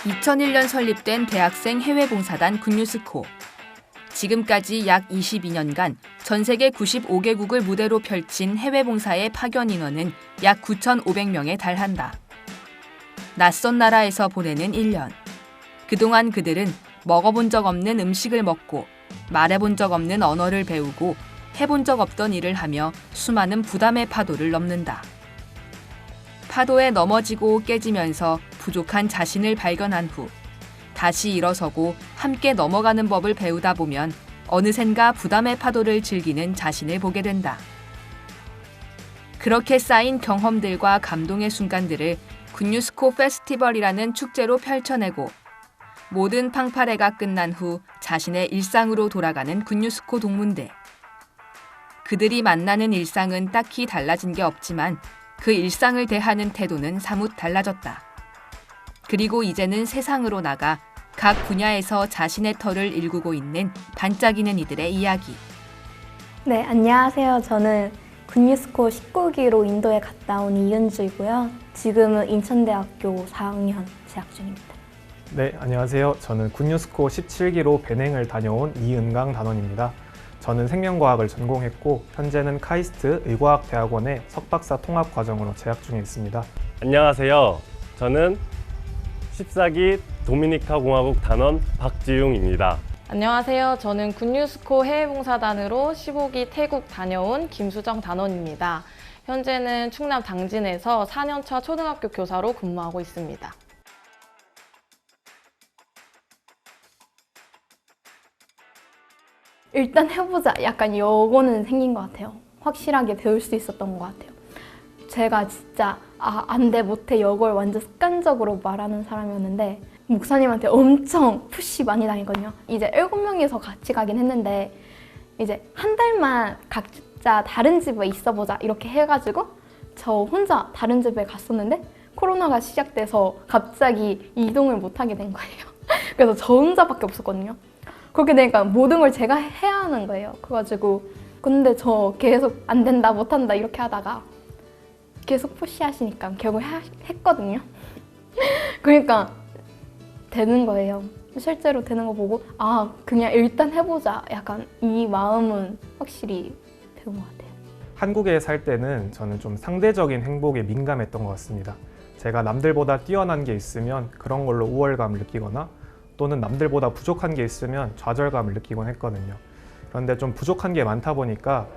2001년 설립된 대학생 해외봉사단 굿뉴스코. 지금까지 약 22년간 전 세계 95개국을 무대로 펼친 해외봉사의 파견 인원은 약 9,500명에 달한다. 낯선 나라에서 보내는 1년. 그동안 그들은 먹어본 적 없는 음식을 먹고 말해본 적 없는 언어를 배우고 해본 적 없던 일을 하며 수많은 부담의 파도를 넘는다. 파도에 넘어지고 깨지면서 부족한 자신을 발견한 후 다시 일어서고 함께 넘어가는 법을 배우다 보면 어느샌가 부담의 파도를 즐기는 자신을 보게 된다. 그렇게 쌓인 경험들과 감동의 순간들을 굿뉴스코 페스티벌이라는 축제로 펼쳐내고 모든 팡파레가 끝난 후 자신의 일상으로 돌아가는 굿뉴스코 동문들. 그들이 만나는 일상은 딱히 달라진 게 없지만 그 일상을 대하는 태도는 사뭇 달라졌다. 그리고 이제는 세상으로 나가 각 분야에서 자신의 터를 일구고 있는 반짝이는 이들의 이야기. 네, 안녕하세요. 저는 굿뉴스코 19기로 인도에 갔다 온 이은주이고요. 지금은 인천대학교 4학년 재학 중입니다. 네, 안녕하세요. 저는 굿뉴스코 17기로 배냉을 다녀온 이은강 단원입니다. 저는 생명과학을 전공했고 현재는 카이스트 의과학대학원의 석박사 통합과정으로 재학 중에 있습니다. 안녕하세요. 저는 14기 도미니카 공화국 단원 박지웅입니다. 안녕하세요. 저는 굿뉴스코 해외봉사단으로 15기 태국 다녀온 김수정 단원입니다. 현재는 충남 당진에서 4년차 초등학교 교사로 근무하고 있습니다. 일단 해보자. 약간 요거는 생긴 것 같아요. 확실하게 배울 수 있었던 것 같아요. 제가 진짜 안 돼, 못해, 이걸 완전 습관적으로 말하는 사람이었는데 목사님한테 엄청 푸시 많이 당했거든요. 이제 7명이서 같이 가긴 했는데 이제 한 달만 각자 다른 집에 있어보자 이렇게 해가지고 저 혼자 다른 집에 갔었는데 코로나가 시작돼서 갑자기 이동을 못하게 된 거예요. 그래서 저 혼자밖에 없었거든요. 그렇게 되니까 모든 걸 제가 해야 하는 거예요. 그래가지고 근데 저 계속 안 된다, 못한다 이렇게 하다가 계속 푸시하시니까 결국 했거든요. 그러니까 되는 거예요. 실제로 되는 거 보고 그냥 일단 해보자. 약간 이 마음은 확실히 배운 것 같아요. 한국에 살 때는 저는 좀 상대적인 행복에 민감했던 것 같습니다. 제가 남들보다 뛰어난 게 있으면 그런 걸로 우월감을 느끼거나 또는 남들보다 부족한 게 있으면 좌절감을 느끼곤 했거든요. 그런데 좀 부족한 게 많다 보니까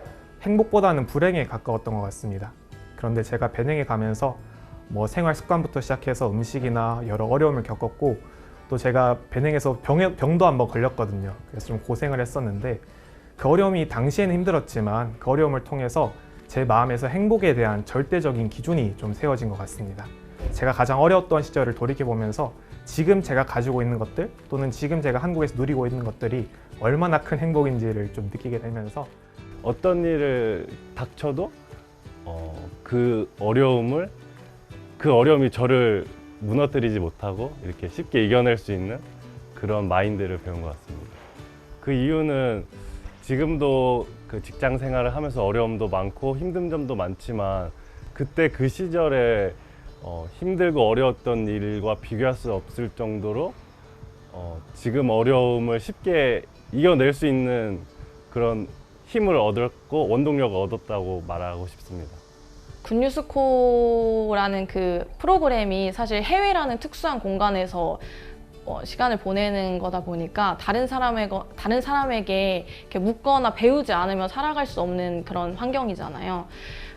행복보다는 불행에 가까웠던 것 같습니다. 그런데 제가 배냉에 가면서 생활 습관부터 시작해서 음식이나 여러 어려움을 겪었고 또 제가 배냉에서 병도 한번 걸렸거든요. 그래서 좀 고생을 했었는데 그 어려움이 당시에는 힘들었지만 그 어려움을 통해서 제 마음에서 행복에 대한 절대적인 기준이 좀 세워진 것 같습니다. 제가 가장 어려웠던 시절을 돌이켜보면서 지금 제가 가지고 있는 것들 또는 지금 제가 한국에서 누리고 있는 것들이 얼마나 큰 행복인지를 좀 느끼게 되면서 어떤 일을 닥쳐도 그 어려움이 저를 무너뜨리지 못하고 이렇게 쉽게 이겨낼 수 있는 그런 마인드를 배운 것 같습니다. 그 이유는 지금도 그 직장 생활을 하면서 어려움도 많고 힘든 점도 많지만 그때 그 시절에 힘들고 어려웠던 일과 비교할 수 없을 정도로 지금 어려움을 쉽게 이겨낼 수 있는 그런 힘을 얻었고 원동력을 얻었다고 말하고 싶습니다. 굿뉴스코라는 그 프로그램이 사실 해외라는 특수한 공간에서 시간을 보내는 거다 보니까 다른 사람에게 이렇게 묻거나 배우지 않으면 살아갈 수 없는 그런 환경이잖아요.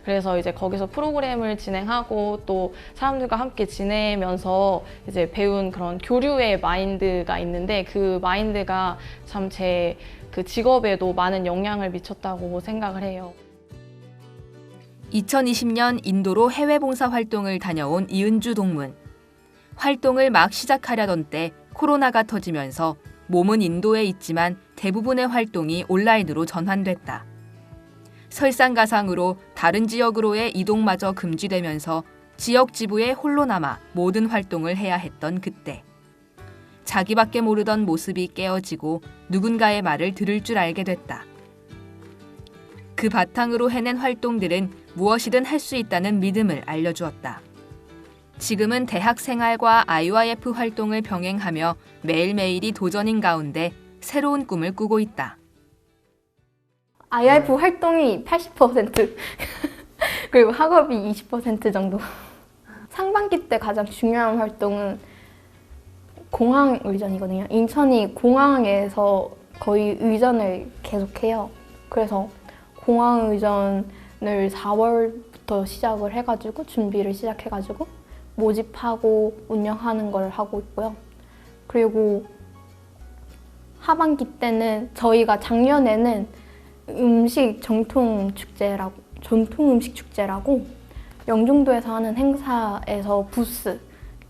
그래서 이제 거기서 프로그램을 진행하고 또 사람들과 함께 지내면서 이제 배운 그런 교류의 마인드가 있는데 그 마인드가 참 제 그 직업에도 많은 영향을 미쳤다고 생각을 해요. 2020년 인도로 해외봉사 활동을 다녀온 이은주 동문. 활동을 막 시작하려던 때 코로나가 터지면서 몸은 인도에 있지만 대부분의 활동이 온라인으로 전환됐다. 설상가상으로 다른 지역으로의 이동마저 금지되면서 지역 지부에 홀로 남아 모든 활동을 해야 했던 그때. 자기밖에 모르던 모습이 깨어지고 누군가의 말을 들을 줄 알게 됐다. 그 바탕으로 해낸 활동들은 무엇이든 할 수 있다는 믿음을 알려주었다. 지금은 대학 생활과 IYF 활동을 병행하며 매일매일이 도전인 가운데 새로운 꿈을 꾸고 있다. IF 활동이 80% 그리고 학업이 20% 정도. 상반기 때 가장 중요한 활동은 공항 의전이거든요. 인천이 공항에서 거의 의전을 계속해요. 그래서 공항 의전을 4월부터 시작을 해가지고 준비를 시작해가지고 모집하고 운영하는 걸 하고 있고요. 그리고 하반기 때는 저희가 작년에는 전통 음식 축제라고 영종도에서 하는 행사에서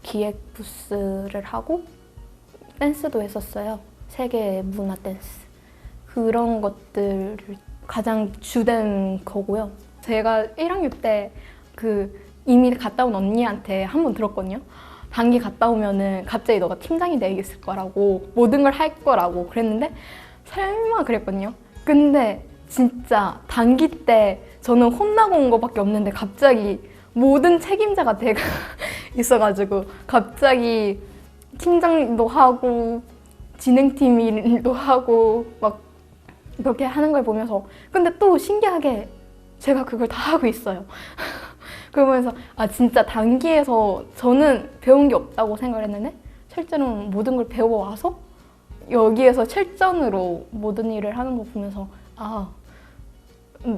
기획 부스를 하고 댄스도 했었어요. 세계 문화 댄스. 그런 것들을 가장 주된 거고요. 제가 1학년 때 이미 갔다 온 언니한테 한 번 들었거든요. 단기 갔다 오면은 갑자기 너가 팀장이 되겠을 거라고, 모든 걸 할 거라고 그랬는데 설마 그랬거든요. 근데 진짜 단기 때 저는 혼나고 온 거밖에 없는데 갑자기 모든 책임자가 내가 있어가지고 갑자기 팀장도 하고 진행팀 일도 하고 막 그렇게 하는 걸 보면서, 근데 또 신기하게 제가 그걸 다 하고 있어요. 그러면서 진짜 단기에서 저는 배운 게 없다고 생각을 했는데 실제로는 모든 걸 배워와서 여기에서 실전으로 모든 일을 하는 거 보면서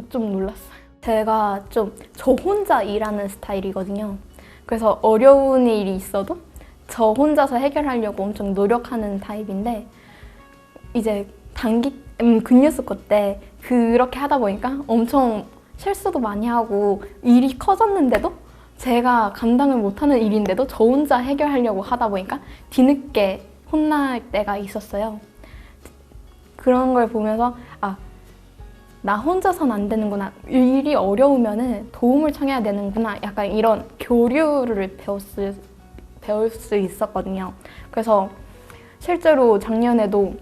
좀 놀랐어요. 제가 좀 저 혼자 일하는 스타일이거든요. 그래서 어려운 일이 있어도 저 혼자서 해결하려고 엄청 노력하는 타입인데, 이제 근뉴스코 때 그렇게 하다 보니까 엄청 실수도 많이 하고 일이 커졌는데도 제가 감당을 못하는 일인데도 저 혼자 해결하려고 하다 보니까 뒤늦게 혼날 때가 있었어요. 그런 걸 보면서 나 혼자선 안 되는구나. 일이 어려우면은 도움을 청해야 되는구나. 약간 이런 교류를 배울 수 있었거든요. 그래서 실제로 작년에도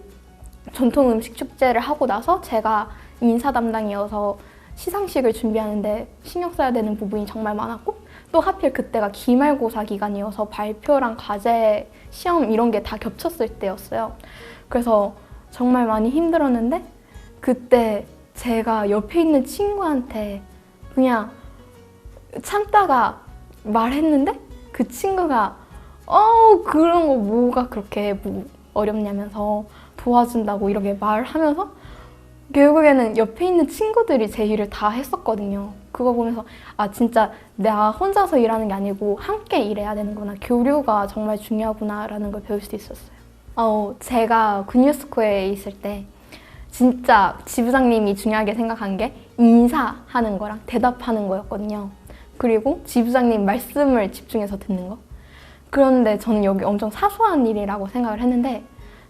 전통 음식 축제를 하고 나서 제가 인사 담당이어서 시상식을 준비하는데 신경 써야 되는 부분이 정말 많았고, 또 하필 그때가 기말고사 기간이어서 발표랑 과제, 시험 이런 게 다 겹쳤을 때였어요. 그래서 정말 많이 힘들었는데 그때 제가 옆에 있는 친구한테 그냥 참다가 말했는데 그 친구가 그런 거 뭐가 그렇게 어렵냐면서 도와준다고 이렇게 말하면서 결국에는 옆에 있는 친구들이 제 일을 다 했었거든요. 그거 보면서 진짜 나 혼자서 일하는 게 아니고 함께 일해야 되는구나. 교류가 정말 중요하구나라는 걸 배울 수 있었어요. 제가 군유스코에 있을 때 진짜 지부장님이 중요하게 생각한 게 인사하는 거랑 대답하는 거였거든요. 그리고 지부장님 말씀을 집중해서 듣는 거. 그런데 저는 여기 엄청 사소한 일이라고 생각을 했는데,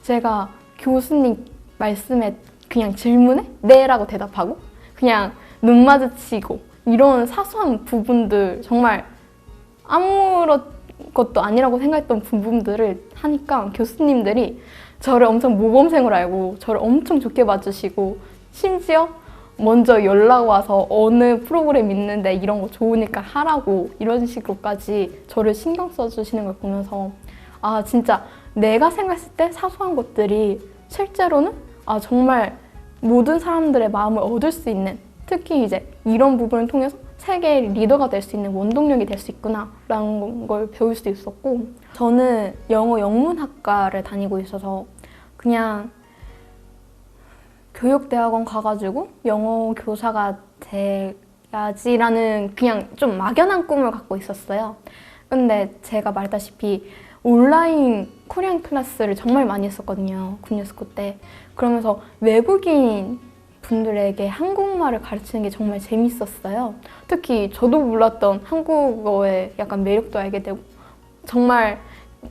제가 교수님 말씀에 그냥 질문에 네라고 대답하고 그냥 눈 마주치고 이런 사소한 부분들, 정말 아무것도 아니라고 생각했던 부분들을 하니까 교수님들이 저를 엄청 모범생으로 알고 저를 엄청 좋게 봐주시고, 심지어 먼저 연락 와서 어느 프로그램 있는데 이런 거 좋으니까 하라고 이런 식으로까지 저를 신경 써주시는 걸 보면서 진짜 내가 생각했을 때 사소한 것들이 실제로는 정말 모든 사람들의 마음을 얻을 수 있는, 특히 이제 이런 부분을 통해서 세계의 리더가 될 수 있는 원동력이 될 수 있구나 라는 걸 배울 수 있었고, 저는 영어 영문학과를 다니고 있어서 그냥 교육대학원 가가지고 영어 교사가 돼야지라는 그냥 좀 막연한 꿈을 갖고 있었어요. 근데 제가 말했다시피 온라인 코리안 클래스를 정말 많이 했었거든요. 군유스코 때. 그러면서 외국인 분들에게 한국말을 가르치는 게 정말 재밌었어요. 특히 저도 몰랐던 한국어의 약간 매력도 알게 되고, 정말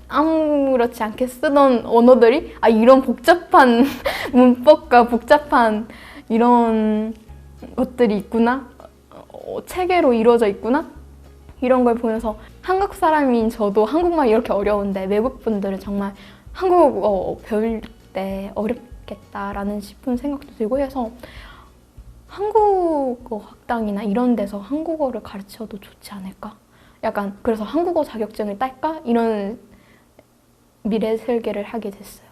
아무렇지 않게 쓰던 언어들이 이런 복잡한 문법과 복잡한 이런 것들이 있구나, 체계로 이루어져 있구나, 이런 걸 보면서 한국 사람인 저도 한국말 이렇게 어려운데 외국 분들은 정말 한국어 배울 때 어렵겠다라는 싶은 생각도 들고 해서 한국어 학당이나 이런 데서 한국어를 가르쳐도 좋지 않을까? 약간 그래서 한국어 자격증을 딸까? 이런 미래 설계를 하게 됐어요.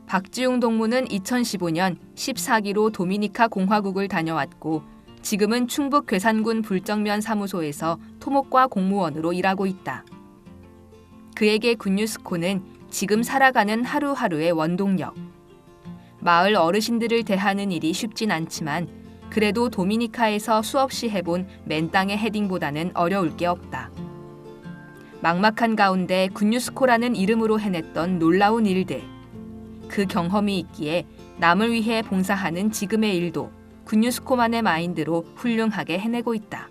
박지웅 동무는 2015년 14기로 도미니카 공화국을 다녀왔고 지금은 충북 괴산군 불정면 사무소에서 토목과 공무원으로 일하고 있다. 그에게 굿뉴스코는 지금 살아가는 하루하루의 원동력. 마을 어르신들을 대하는 일이 쉽진 않지만 그래도 도미니카에서 수없이 해본 맨 땅의 헤딩보다는 어려울 게 없다. 막막한 가운데 굿뉴스코라는 이름으로 해냈던 놀라운 일들. 그 경험이 있기에 남을 위해 봉사하는 지금의 일도 굿뉴스코만의 마인드로 훌륭하게 해내고 있다.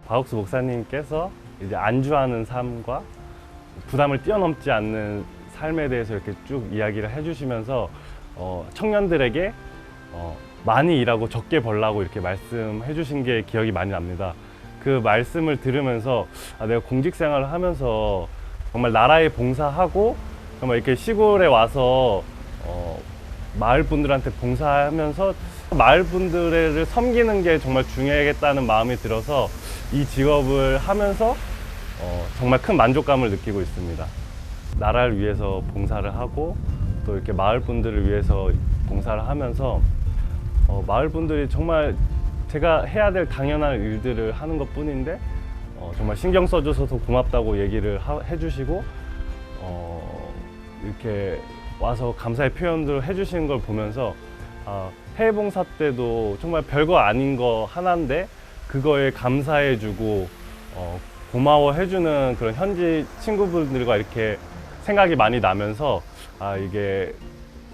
바욱스 목사님께서 이제 안주하는 삶과 부담을 뛰어넘지 않는 삶에 대해서 이렇게 쭉 이야기를 해주시면서 청년들에게 많이 일하고 적게 벌라고 이렇게 말씀해 주신 게 기억이 많이 납니다. 그 말씀을 들으면서 내가 공직 생활을 하면서 정말 나라에 봉사하고 정말 이렇게 시골에 와서 마을 분들한테 봉사하면서 마을 분들을 섬기는 게 정말 중요하겠다는 마음이 들어서 이 직업을 하면서 정말 큰 만족감을 느끼고 있습니다. 나라를 위해서 봉사를 하고 또 이렇게 마을 분들을 위해서 봉사를 하면서 마을 분들이 정말 제가 해야 될 당연한 일들을 하는 것 뿐인데 정말 신경 써줘서 고맙다고 얘기를 해주시고 이렇게 와서 감사의 표현들을 해주시는 걸 보면서 해외 봉사 때도 정말 별거 아닌 거 하나인데 그거에 감사해주고 고마워해주는 그런 현지 친구분들과 이렇게 생각이 많이 나면서 이게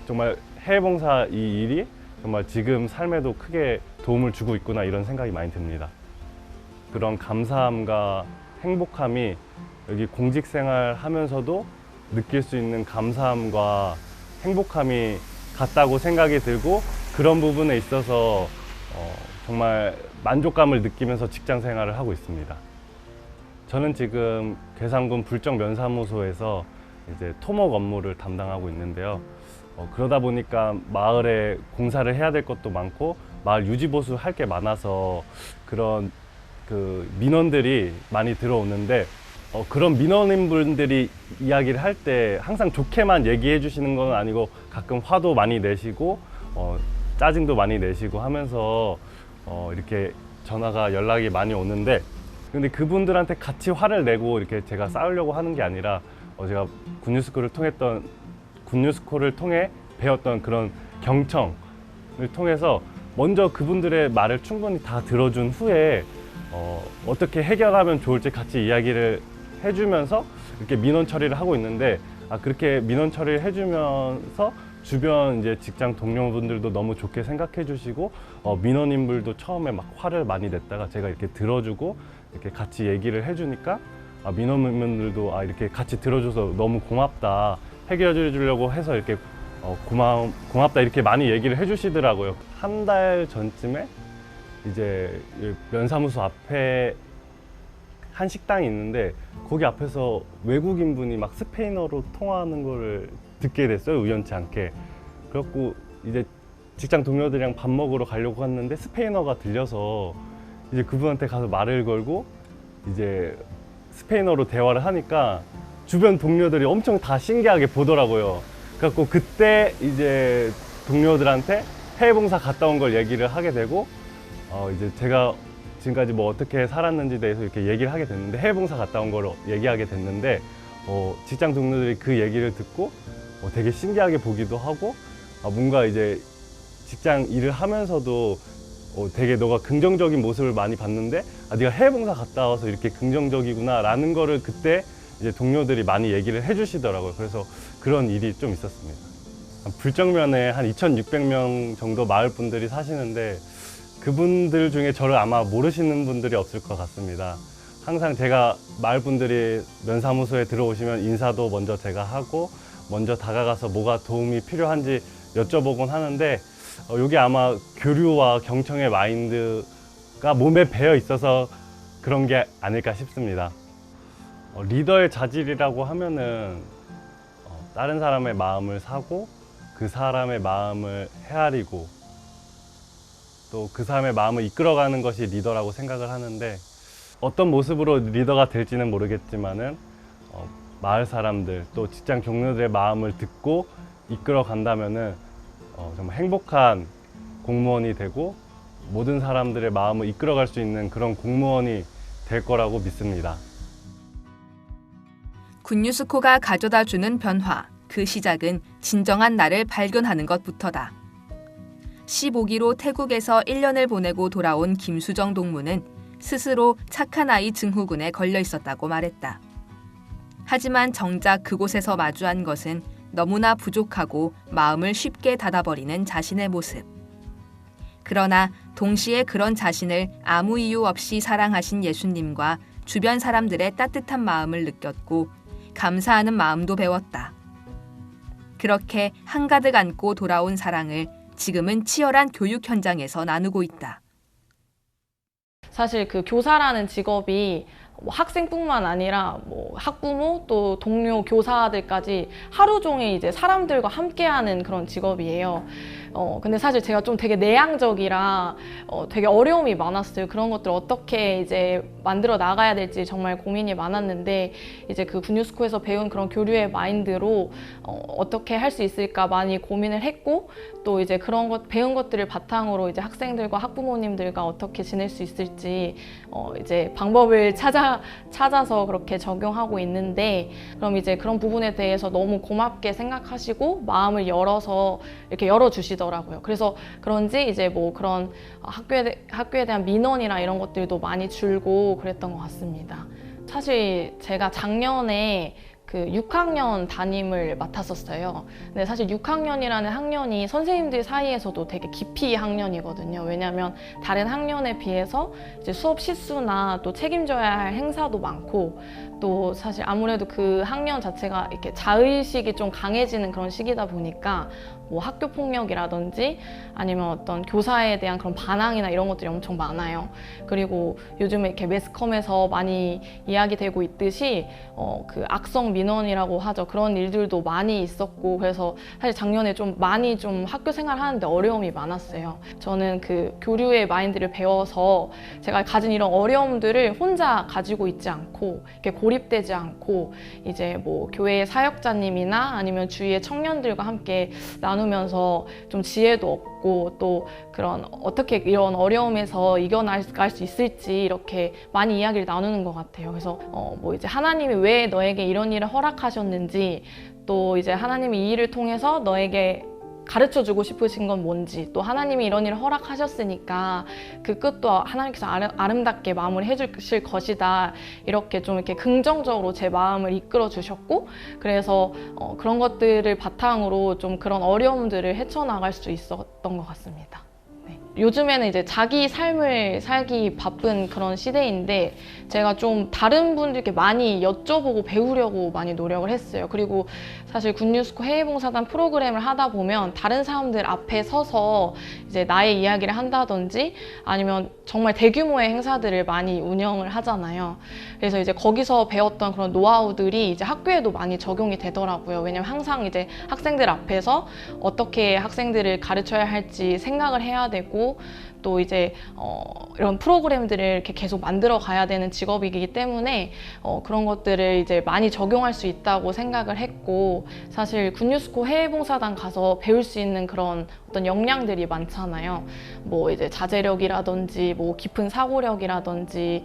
정말 해외 봉사 이 일이 정말 지금 삶에도 크게 도움을 주고 있구나 이런 생각이 많이 듭니다. 그런 감사함과 행복함이 여기 공직 생활 하면서도 느낄 수 있는 감사함과 행복함이 같다고 생각이 들고 그런 부분에 있어서 정말 만족감을 느끼면서 직장 생활을 하고 있습니다. 저는 지금 괴산군 불정면사무소에서 이제 토목 업무를 담당하고 있는데요. 그러다 보니까 마을에 공사를 해야 될 것도 많고 마을 유지보수 할 게 많아서 그런 그 민원들이 많이 들어오는데 그런 민원인분들이 이야기를 할 때 항상 좋게만 얘기해 주시는 건 아니고 가끔 화도 많이 내시고 짜증도 많이 내시고 하면서 이렇게 전화가 연락이 많이 오는데 근데 그분들한테 같이 화를 내고 이렇게 제가 싸우려고 하는 게 아니라 제가 굿뉴스코를 통해 배웠던 그런 경청을 통해서 먼저 그분들의 말을 충분히 다 들어준 후에 어떻게 해결하면 좋을지 같이 이야기를 해주면서 이렇게 민원 처리를 하고 있는데 그렇게 민원 처리를 해주면서 주변 이제 직장 동료분들도 너무 좋게 생각해 주시고 민원인분들도 처음에 막 화를 많이 냈다가 제가 이렇게 들어주고 이렇게 같이 얘기를 해주니까 민원인분들도 이렇게 같이 들어줘서 너무 고맙다 해결해 주려고 해서 이렇게 고맙다 이렇게 많이 얘기를 해주시더라고요. 한 달 전쯤에 이제 면사무소 앞에 한 식당이 있는데 거기 앞에서 외국인 분이 막 스페인어로 통화하는 거를 듣게 됐어요. 우연치 않게. 그래갖고 이제 직장 동료들이랑 밥 먹으러 가려고 했는데 스페인어가 들려서 이제 그분한테 가서 말을 걸고 이제 스페인어로 대화를 하니까 주변 동료들이 엄청 다 신기하게 보더라고요. 그래갖고 그때 이제 동료들한테 해외 봉사 갔다 온 걸 얘기를 하게 되고 이제 제가 지금까지 뭐 어떻게 살았는지 대해서 이렇게 얘기를 하게 됐는데 해외 봉사 갔다 온 걸 얘기하게 됐는데 직장 동료들이 그 얘기를 듣고 되게 신기하게 보기도 하고 뭔가 이제 직장 일을 하면서도 되게 너가 긍정적인 모습을 많이 봤는데 네가 해외 봉사 갔다 와서 이렇게 긍정적이구나 라는 거를 그때 이제 동료들이 많이 얘기를 해주시더라고요. 그래서 그런 일이 좀 있었습니다. 불정면에 한 2,600명 정도 마을 분들이 사시는데 그분들 중에 저를 아마 모르시는 분들이 없을 것 같습니다. 항상 제가 마을 분들이 면사무소에 들어오시면 인사도 먼저 제가 하고 먼저 다가가서 뭐가 도움이 필요한지 여쭤보곤 하는데 여기 아마 교류와 경청의 마인드가 몸에 배어 있어서 그런 게 아닐까 싶습니다. 리더의 자질이라고 하면은 다른 사람의 마음을 사고 그 사람의 마음을 헤아리고 또 그 사람의 마음을 이끌어가는 것이 리더라고 생각을 하는데 어떤 모습으로 리더가 될지는 모르겠지만은 마을 사람들 또 직장 동료들의 마음을 듣고 이끌어 간다면은 정말 행복한 공무원이 되고 모든 사람들의 마음을 이끌어갈 수 있는 그런 공무원이 될 거라고 믿습니다. 굿뉴스코가 가져다주는 변화, 그 시작은 진정한 나를 발견하는 것부터다. 15기로 태국에서 1년을 보내고 돌아온 김수정 동무는 스스로 착한 아이 증후군에 걸려 있었다고 말했다. 하지만 정작 그곳에서 마주한 것은 너무나 부족하고 마음을 쉽게 닫아버리는 자신의 모습. 그러나 동시에 그런 자신을 아무 이유 없이 사랑하신 예수님과 주변 사람들의 따뜻한 마음을 느꼈고 감사하는 마음도 배웠다. 그렇게 한가득 안고 돌아온 사랑을 지금은 치열한 교육 현장에서 나누고 있다. 사실 그 교사라는 직업이 학생뿐만 아니라 학부모 또 동료 교사들까지 하루 종일 이제 사람들과 함께하는 그런 직업이에요. 근데 사실 제가 좀 되게 내향적이라 되게 어려움이 많았어요. 그런 것들을 어떻게 이제 만들어 나가야 될지 정말 고민이 많았는데 이제 그 굿뉴스코에서 배운 그런 교류의 마인드로 어떻게 할 수 있을까 많이 고민을 했고 또 이제 그런 것 배운 것들을 바탕으로 이제 학생들과 학부모님들과 어떻게 지낼 수 있을지 이제 방법을 찾아서 그렇게 적용하고 있는데 그럼 이제 그런 부분에 대해서 너무 고맙게 생각하시고 마음을 열어서 이렇게 열어주시더라고요. 그래서 그런지 이제 그런 학교에 대한 민원이나 이런 것들도 많이 줄고 그랬던 것 같습니다. 사실 제가 작년에 그 6학년 담임을 맡았었어요. 근데 사실 6학년이라는 학년이 선생님들 사이에서도 되게 깊이 학년이거든요. 왜냐하면 다른 학년에 비해서 이제 수업 실수나 또 책임져야 할 행사도 많고 또 사실 아무래도 그 학년 자체가 이렇게 자의식이 좀 강해지는 그런 시기다 보니까 학교 폭력이라든지 아니면 어떤 교사에 대한 그런 반항이나 이런 것들이 엄청 많아요. 그리고 요즘에 이렇게 매스컴에서 많이 이야기되고 있듯이 그 악성 민원이라고 하죠. 그런 일들도 많이 있었고 그래서 사실 작년에 좀 많이 좀 학교 생활하는데 어려움이 많았어요. 저는 그 교류의 마인드를 배워서 제가 가진 이런 어려움들을 혼자 가지고 있지 않고 이렇게 고립되지 않고 이제 교회 사역자님이나 아니면 주위의 청년들과 함께 나누면서 좀 지혜도 얻고 또 그런 어떻게 이런 어려움에서 이겨나갈 수 있을지 이렇게 많이 이야기를 나누는 것 같아요. 그래서 이제 하나님이 왜 너에게 이런 일을 허락하셨는지 또 이제 하나님이 이 일을 통해서 너에게 가르쳐 주고 싶으신 건 뭔지 또 하나님이 이런 일을 허락하셨으니까 그 끝도 하나님께서 아름답게 마무리해 주실 것이다 이렇게 좀 이렇게 긍정적으로 제 마음을 이끌어 주셨고 그래서 그런 것들을 바탕으로 좀 그런 어려움들을 헤쳐나갈 수 있었던 것 같습니다. 요즘에는 이제 자기 삶을 살기 바쁜 그런 시대인데 제가 좀 다른 분들께 많이 여쭤보고 배우려고 많이 노력을 했어요. 그리고 사실 굿뉴스코 해외봉사단 프로그램을 하다 보면 다른 사람들 앞에 서서 이제 나의 이야기를 한다든지 아니면 정말 대규모의 행사들을 많이 운영을 하잖아요. 그래서 이제 거기서 배웠던 그런 노하우들이 이제 학교에도 많이 적용이 되더라고요. 왜냐면 항상 이제 학생들 앞에서 어떻게 학생들을 가르쳐야 할지 생각을 해야 되고 또 이제 이런 프로그램들을 이렇게 계속 만들어 가야 되는 직업이기 때문에 그런 것들을 이제 많이 적용할 수 있다고 생각을 했고 사실 굿뉴스코 해외봉사단 가서 배울 수 있는 그런 어떤 역량들이 많잖아요. 이제 자제력이라든지 깊은 사고력이라든지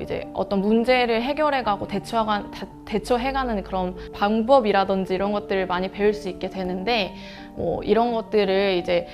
이제 어떤 문제를 해결해가고 대처해가는 그런 방법이라든지 이런 것들을 많이 배울 수 있게 되는데 이런 것들을 이제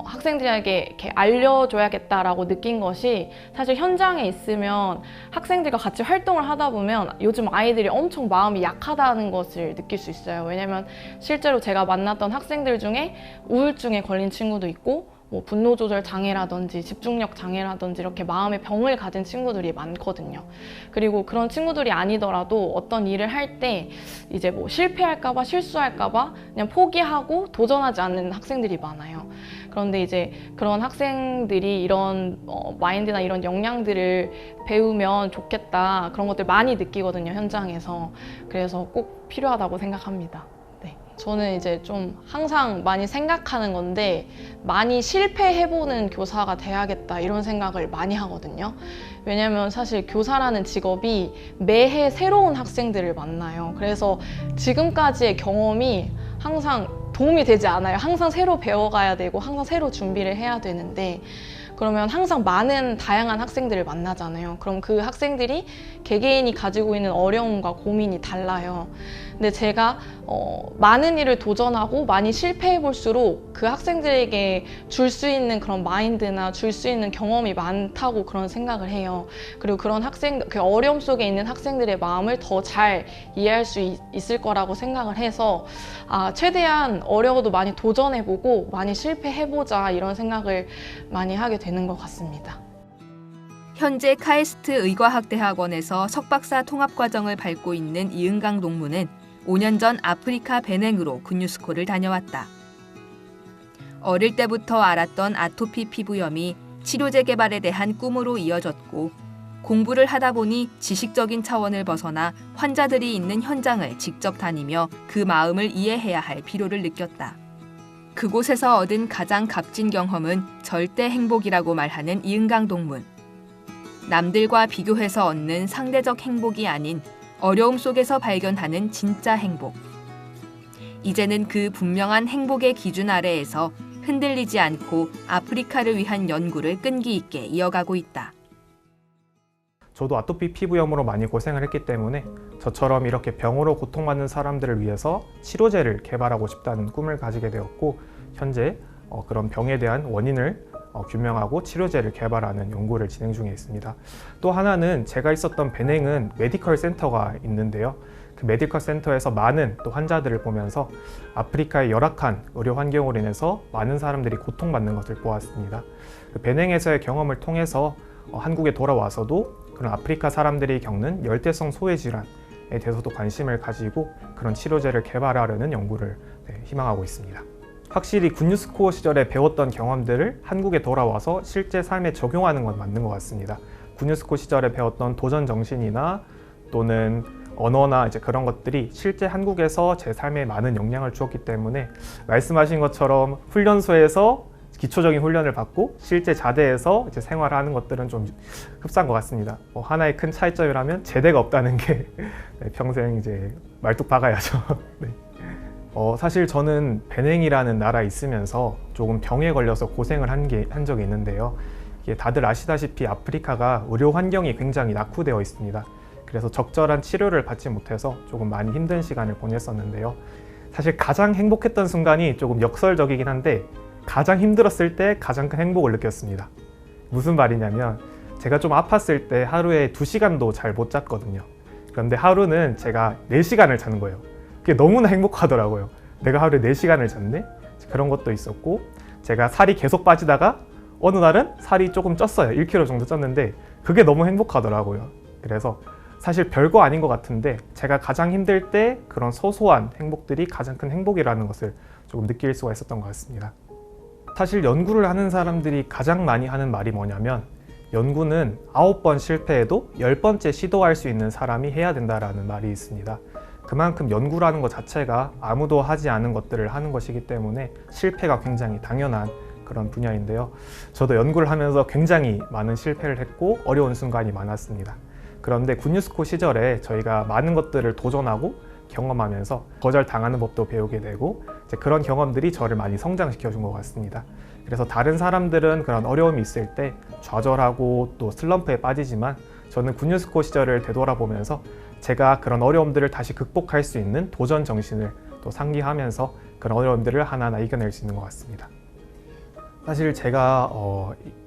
학생들에게 이렇게 알려줘야겠다라고 느낀 것이 사실 현장에 있으면 학생들과 같이 활동을 하다 보면 요즘 아이들이 엄청 마음이 약하다는 것을 느낄 수 있어요. 왜냐면 실제로 제가 만났던 학생들 중에 우울증에 걸린 친구도 있고 분노 조절 장애라든지 집중력 장애라든지 이렇게 마음의 병을 가진 친구들이 많거든요. 그리고 그런 친구들이 아니더라도 어떤 일을 할 때 이제 실패할까봐 실수할까봐 그냥 포기하고 도전하지 않는 학생들이 많아요. 그런데 이제 그런 학생들이 이런 마인드나 이런 역량들을 배우면 좋겠다 그런 것들 많이 느끼거든요, 현장에서. 그래서 꼭 필요하다고 생각합니다. 네. 저는 이제 좀 항상 많이 생각하는 건데 많이 실패해보는 교사가 돼야겠다 이런 생각을 많이 하거든요. 왜냐면 사실 교사라는 직업이 매해 새로운 학생들을 만나요. 그래서 지금까지의 경험이 항상 도움이 되지 않아요. 항상 새로 배워가야 되고 항상 새로 준비를 해야 되는데 그러면 항상 많은 다양한 학생들을 만나잖아요. 그럼 그 학생들이 개개인이 가지고 있는 어려움과 고민이 달라요. 근데 제가 많은 일을 도전하고 많이 실패해 볼수록 그 학생들에게 줄 수 있는 그런 마인드나 줄 수 있는 경험이 많다고 그런 생각을 해요. 그리고 그런 그 어려움 속에 있는 학생들의 마음을 더 잘 이해할 수 있을 거라고 생각을 해서 최대한 어려워도 많이 도전해보고 많이 실패해보자 이런 생각을 많이 하게 되는 것 같습니다. 현재 카이스트 의과학대학원에서 석박사 통합과정을 밟고 있는 이은강 동무는 5년 전 아프리카 베냉으로 군유스코를 다녀왔다. 어릴 때부터 알았던 아토피 피부염이 치료제 개발에 대한 꿈으로 이어졌고 공부를 하다 보니 지식적인 차원을 벗어나 환자들이 있는 현장을 직접 다니며 그 마음을 이해해야 할 필요를 느꼈다. 그곳에서 얻은 가장 값진 경험은 절대 행복이라고 말하는 이은강 동문. 남들과 비교해서 얻는 상대적 행복이 아닌 어려움 속에서 발견하는 진짜 행복. 이제는 그 분명한 행복의 기준 아래에서 흔들리지 않고 아프리카를 위한 연구를 끈기 있게 이어가고 있다. 저도 아토피 피부염으로 많이 고생을 했기 때문에 저처럼 이렇게 병으로 고통받는 사람들을 위해서 치료제를 개발하고 싶다는 꿈을 가지게 되었고 현재 그런 병에 대한 원인을 규명하고 치료제를 개발하는 연구를 진행 중에 있습니다. 또 하나는 제가 있었던 베냉은 메디컬 센터가 있는데요. 그 메디컬 센터에서 많은 또 환자들을 보면서 아프리카의 열악한 의료 환경으로 인해서 많은 사람들이 고통받는 것을 보았습니다. 그 베냉에서의 경험을 통해서 한국에 돌아와서도 그런 아프리카 사람들이 겪는 열대성 소외 질환에 대해서도 관심을 가지고 그런 치료제를 개발하려는 연구를 희망하고 있습니다. 확실히 군유스코 시절에 배웠던 경험들을 한국에 돌아와서 실제 삶에 적용하는 건 맞는 것 같습니다. 군유스코 시절에 배웠던 도전 정신이나 또는 언어나 이제 그런 것들이 실제 한국에서 제 삶에 많은 영향을 주었기 때문에 말씀하신 것처럼 훈련소에서 기초적인 훈련을 받고 실제 자대에서 이제 생활하는 것들은 좀 흡사한 것 같습니다. 하나의 큰 차이점이라면 제대가 없다는 게 평생 이제 말뚝 박아야죠. 네. 사실 저는 베냉이라는 나라에 있으면서 조금 병에 걸려서 고생을 한 적이 있는데요. 이게 다들 아시다시피 아프리카가 의료 환경이 굉장히 낙후되어 있습니다. 그래서 적절한 치료를 받지 못해서 조금 많이 힘든 시간을 보냈었는데요. 사실 가장 행복했던 순간이 조금 역설적이긴 한데 가장 힘들었을 때 가장 큰 행복을 느꼈습니다. 무슨 말이냐면 제가 좀 아팠을 때 하루에 2시간도 잘 못 잤거든요. 그런데 하루는 제가 4시간을 자는 거예요. 그게 너무나 행복하더라고요. 내가 하루에 4시간을 잤네? 그런 것도 있었고 제가 살이 계속 빠지다가 어느 날은 살이 조금 쪘어요. 1kg 정도 쪘는데 그게 너무 행복하더라고요. 그래서 사실 별거 아닌 것 같은데 제가 가장 힘들 때 그런 소소한 행복들이 가장 큰 행복이라는 것을 조금 느낄 수가 있었던 것 같습니다. 사실 연구를 하는 사람들이 가장 많이 하는 말이 뭐냐면 연구는 9번 실패해도 10번째 시도할 수 있는 사람이 해야 된다라는 말이 있습니다. 그만큼 연구라는 것 자체가 아무도 하지 않은 것들을 하는 것이기 때문에 실패가 굉장히 당연한 그런 분야인데요. 저도 연구를 하면서 굉장히 많은 실패를 했고 어려운 순간이 많았습니다. 그런데 군유스코 시절에 저희가 많은 것들을 도전하고 경험하면서 거절당하는 법도 배우게 되고 이제 그런 경험들이 저를 많이 성장시켜 준 것 같습니다. 그래서 다른 사람들은 그런 어려움이 있을 때 좌절하고 또 슬럼프에 빠지지만 저는 군유스코 시절을 되돌아보면서 제가 그런 어려움들을 다시 극복할 수 있는 도전 정신을 또 상기하면서 그런 어려움들을 하나하나 이겨낼 수 있는 것 같습니다. 사실 제가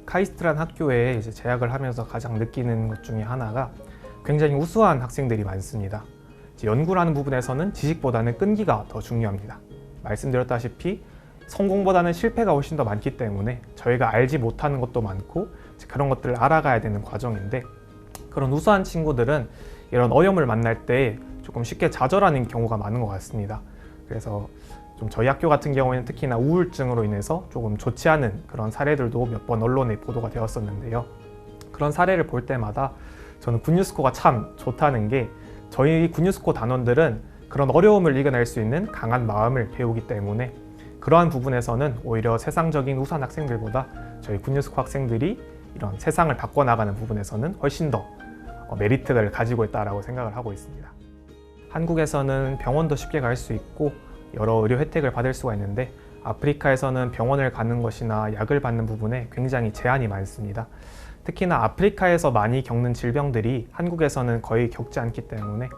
카이스트라는 학교에 이제 재학을 하면서 가장 느끼는 것 중에 하나가 굉장히 우수한 학생들이 많습니다. 연구라는 부분에서는 지식보다는 끈기가 더 중요합니다. 말씀드렸다시피 성공보다는 실패가 훨씬 더 많기 때문에 저희가 알지 못하는 것도 많고 그런 것들을 알아가야 되는 과정인데 그런 우수한 친구들은 이런 어려움을 만날 때 조금 쉽게 좌절하는 경우가 많은 것 같습니다. 그래서 좀 저희 학교 같은 경우에는 특히나 우울증으로 인해서 조금 좋지 않은 그런 사례들도 몇 번 언론에 보도가 되었었는데요. 그런 사례를 볼 때마다 저는 군유스코가 참 좋다는 게 저희 군유스코 단원들은 그런 어려움을 이겨낼 수 있는 강한 마음을 배우기 때문에 그러한 부분에서는 오히려 세상적인 우수한 학생들보다 저희 군뉴스코 학생들이 이런 세상을 바꿔나가는 부분에서는 훨씬 더 메리트를 가지고 있다고 생각을 하고 있습니다. 한국에서는 병원도 쉽게 갈 수 있고 여러 의료 혜택을 받을 수가 있는데 아프리카에서는 병원을 가는 것이나 약을 받는 부분에 굉장히 제한이 많습니다. 특히나 아프리카에서 많이 겪는 질병들이 한국에서는 거의 겪지 않기 때문에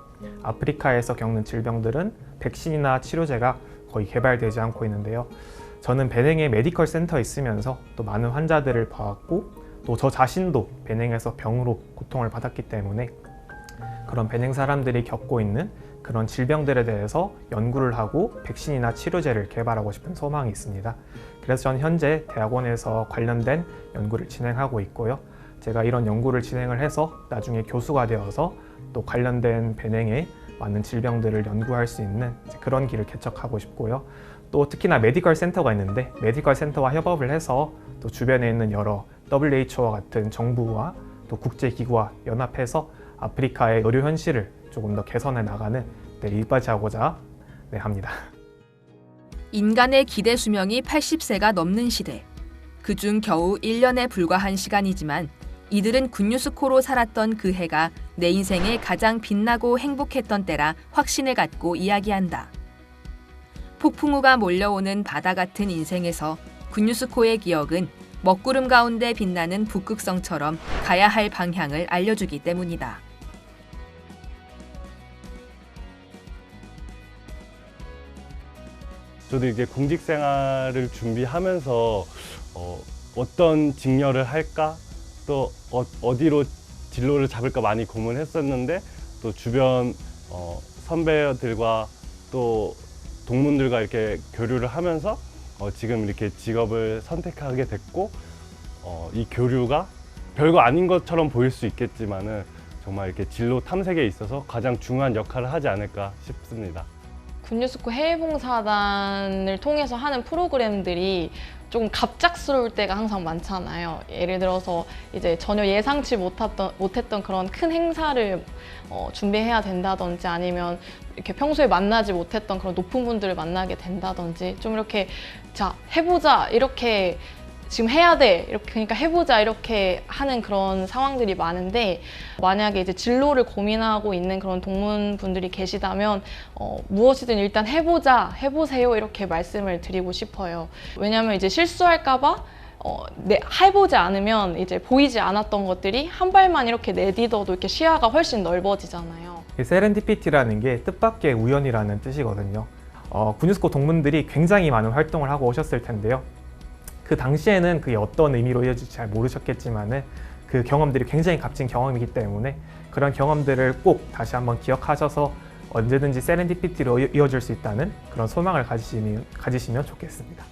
아프리카에서 겪는 질병들은 백신이나 치료제가 거의 개발되지 않고 있는데요. 저는 베냉에 메디컬 센터에 있으면서 또 많은 환자들을 봐왔고 또 저 자신도 베냉에서 병으로 고통을 받았기 때문에 그런 베냉 사람들이 겪고 있는 그런 질병들에 대해서 연구를 하고 백신이나 치료제를 개발하고 싶은 소망이 있습니다. 그래서 저는 현재 대학원에서 관련된 연구를 진행하고 있고요. 제가 이런 연구를 진행을 해서 나중에 교수가 되어서 또 관련된 베냉의 많은 질병들을 연구할 수 있는 그런 길을 개척하고 싶고요. 또 특히나 메디컬 센터가 있는데 메디컬 센터와 협업을 해서 또 주변에 있는 여러 WHO와 같은 정부와 또 국제기구와 연합해서 아프리카의 의료 현실을 조금 더 개선해 나가는 일바지하고자 합니다. 인간의 기대 수명이 80세가 넘는 시대. 그중 겨우 1년에 불과한 시간이지만 이들은 군뉴스코로 살았던 그 해가 내 인생에 가장 빛나고 행복했던 때라 확신을 갖고 이야기한다. 폭풍우가 몰려오는 바다 같은 인생에서 군뉴스코의 기억은 먹구름 가운데 빛나는 북극성처럼 가야 할 방향을 알려주기 때문이다. 저도 이제 공직 생활을 준비하면서 어떤 직렬을 할까 또 어디로 진로를 잡을까 많이 고민했었는데 또 주변 선배들과 또 동문들과 이렇게 교류를 하면서 지금 이렇게 직업을 선택하게 됐고 이 교류가 별거 아닌 것처럼 보일 수 있겠지만은 정말 이렇게 진로 탐색에 있어서 가장 중요한 역할을 하지 않을까 싶습니다. 군뉴스코 해외봉사단을 통해서 하는 프로그램들이 조금 갑작스러울 때가 항상 많잖아요. 예를 들어서 이제 전혀 예상치 못했던 그런 큰 행사를 준비해야 된다든지 아니면 이렇게 평소에 만나지 못했던 그런 높은 분들을 만나게 된다든지 좀 이렇게 자 해보자 이렇게 지금 해야 돼 이렇게 그러니까 해보자 이렇게 하는 그런 상황들이 많은데 만약에 이제 진로를 고민하고 있는 그런 동문분들이 계시다면 무엇이든 일단 해보세요 이렇게 말씀을 드리고 싶어요. 왜냐하면 이제 실수할까봐 해보지 않으면 이제 보이지 않았던 것들이 한 발만 이렇게 내딛어도 이렇게 시야가 훨씬 넓어지잖아요. 세렌디피티라는 게 뜻밖의 우연이라는 뜻이거든요. 군뉴스코 동문들이 굉장히 많은 활동을 하고 오셨을 텐데요. 그 당시에는 그게 어떤 의미로 이어질지 잘 모르셨겠지만은 그 경험들이 굉장히 값진 경험이기 때문에 그런 경험들을 꼭 다시 한번 기억하셔서 언제든지 세렌디피티로 이어질 수 있다는 그런 소망을 가지시면 좋겠습니다.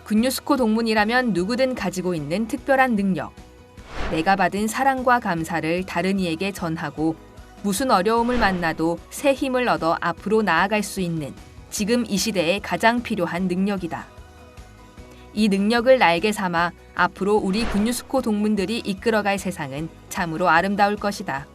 군뉴스코 동문이라면 누구든 가지고 있는 특별한 능력. 내가 받은 사랑과 감사를 다른 이에게 전하고 무슨 어려움을 만나도 새 힘을 얻어 앞으로 나아갈 수 있는 지금 이 시대에 가장 필요한 능력이다. 이 능력을 날개 삼아 앞으로 우리 군뉴스코 동문들이 이끌어갈 세상은 참으로 아름다울 것이다.